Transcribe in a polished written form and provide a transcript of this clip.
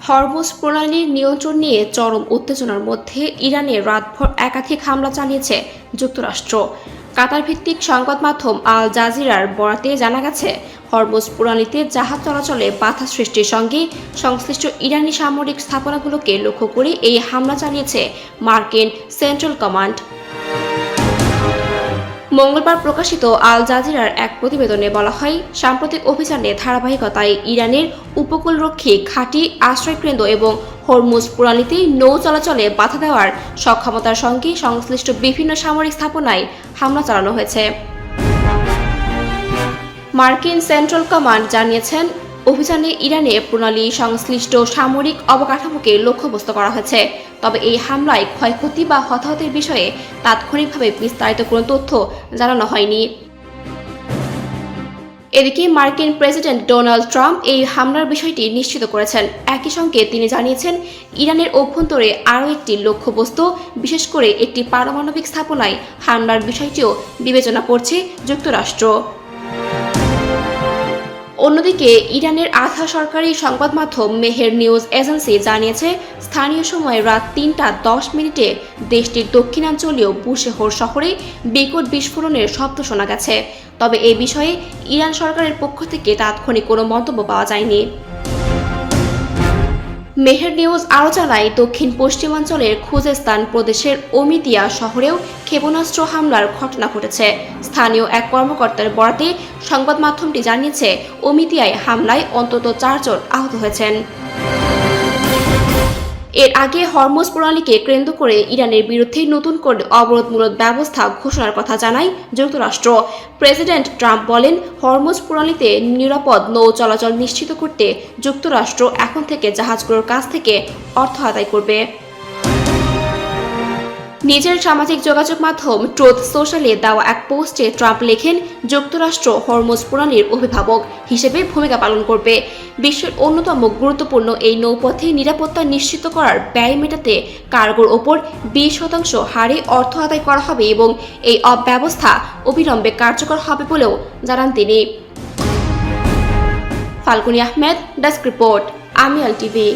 Hormuz প্রণালীর নিয়ন্ত্রণ নিয়ে চরম উত্তেজনার মধ্যে ইরানে রাতভর একাধিক হামলা চালিয়েছে যুক্তরাষ্ট্র। কাতার ভিত্তিক সংবাদ মাধ্যম আল জাজিরার বরাতে জানা গেছে, হরমুজ প্রণালীতে জাহাজ চলাচলে বাধা সৃষ্টির সঙ্গে সংশ্লিষ্ট ইরানি সামরিক স্থাপনাগুলোকে লক্ষ্য করে এই হামলা চালিয়েছে মার্কিন সেন্ট্রাল কমান্ড। মঙ্গলবার প্রকাশিত আল জাজিরার এক প্রতিবেদনে বলা হয়, সাম্প্রতিক অভিযানের ধারাবাহিকতায় ইরানের উপকূলরক্ষী ঘাঁটি, আশ্রয়কেন্দ্র এবং হরমুজ প্রণালীতে নৌ চলাচলে বাধা দেওয়ার সক্ষমতার সঙ্গে সংশ্লিষ্ট বিভিন্ন সামরিক স্থাপনায় হামলা চালানো হয়েছে। মার্কিন সেন্ট্রাল কমান্ড জানিয়েছেন, অভিযানে ইরানে প্রণালী সংশ্লিষ্ট সামরিক অবকাঠামোকে লক্ষ্যবস্তু করা হয়েছে। তবে এই হামলায় ক্ষয়ক্ষতি বা হতাহতের বিষয়ে তাৎক্ষণিকভাবে বিস্তারিত কোনো তথ্য জানানো হয়নি। এদিকে মার্কিন প্রেসিডেন্ট ডোনাল্ড ট্রাম্প এই হামলার বিষয়টি নিশ্চিত করেছেন। একই সঙ্গে তিনি জানিয়েছেন, ইরানের অভ্যন্তরে আরও একটি লক্ষ্যবস্তু, বিশেষ করে একটি পারমাণবিক স্থাপনায় হামলার বিষয়টিও বিবেচনা করছে যুক্তরাষ্ট্র। অন্যদিকে ইরানের আধা সরকারি সংবাদ মাধ্যম মেহের নিউজ এজেন্সি জানিয়েছে, স্থানীয় সময় রাত ৩টা ১০ দেশটির দক্ষিণাঞ্চলীয় বুশেহর শহরে বিকট বিস্ফোরণের শব্দ শোনা গেছে। তবে এ বিষয়ে ইরান সরকারের পক্ষ থেকে তাৎক্ষণিক কোনো মন্তব্য পাওয়া যায়নি। মেহের নিউজ আরও জানায়, দক্ষিণ পশ্চিমাঞ্চলের খুজেস্তান প্রদেশের ওমিতিয়া শহরেও ক্ষেপণাস্ত্র হামলার ঘটনা ঘটেছে। স্থানীয় এক কর্মকর্তার বরাতে সংবাদ মাধ্যমটি জানিয়েছে, ওমিতিয়ায় হামলায় অন্তত ৪ জন আহত হয়েছেন। এর আগে হরমুজ প্রণালীকে কেন্দ্র করে ইরানের বিরুদ্ধে নতুন করে অবরোধমূলক ব্যবস্থা ঘোষণার কথা জানায় যুক্তরাষ্ট্র। প্রেসিডেন্ট ট্রাম্প বলেন, হরমুজ প্রণালীতে নিরাপদ নৌ চলাচল নিশ্চিত করতে যুক্তরাষ্ট্র এখন থেকে জাহাজগুলোর কাছ থেকে অর্থ আদায় করবে। নিজের সামাজিক যোগাযোগ মাধ্যম ট্রুথ সোশ্যালে দেওয়া এক পোস্টে ট্রাম্প লেখেন, যুক্তরাষ্ট্র হরমুজ প্রণালীর অভিভাবক হিসেবে ভূমিকা পালন করবে। বিশ্বের অন্যতম গুরুত্বপূর্ণ এই নৌপথে নিরাপত্তা নিশ্চিত করার ব্যয় মেটাতে কার্গোর ওপর 20% হারে অর্থ আদায় করা হবে এবং এই ব্যবস্থা অবিলম্বে কার্যকর হবে বলেও জানান তিনি। ফাল্গুনী আহমেদ, ডেস্ক রিপোর্ট, আমি আল টিভি।